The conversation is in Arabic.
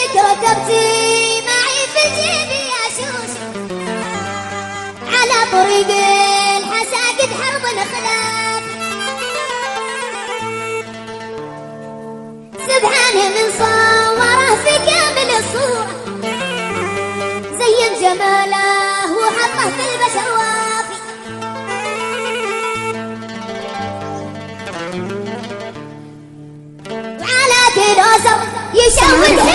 ركبتي معي في جيبي يا شوشي على طريق الحساقد حرب خلاف سبحانه من صوره في كامل الصورة زين جماله وحطه في البشر وافي وعلى كيلوسر يشاور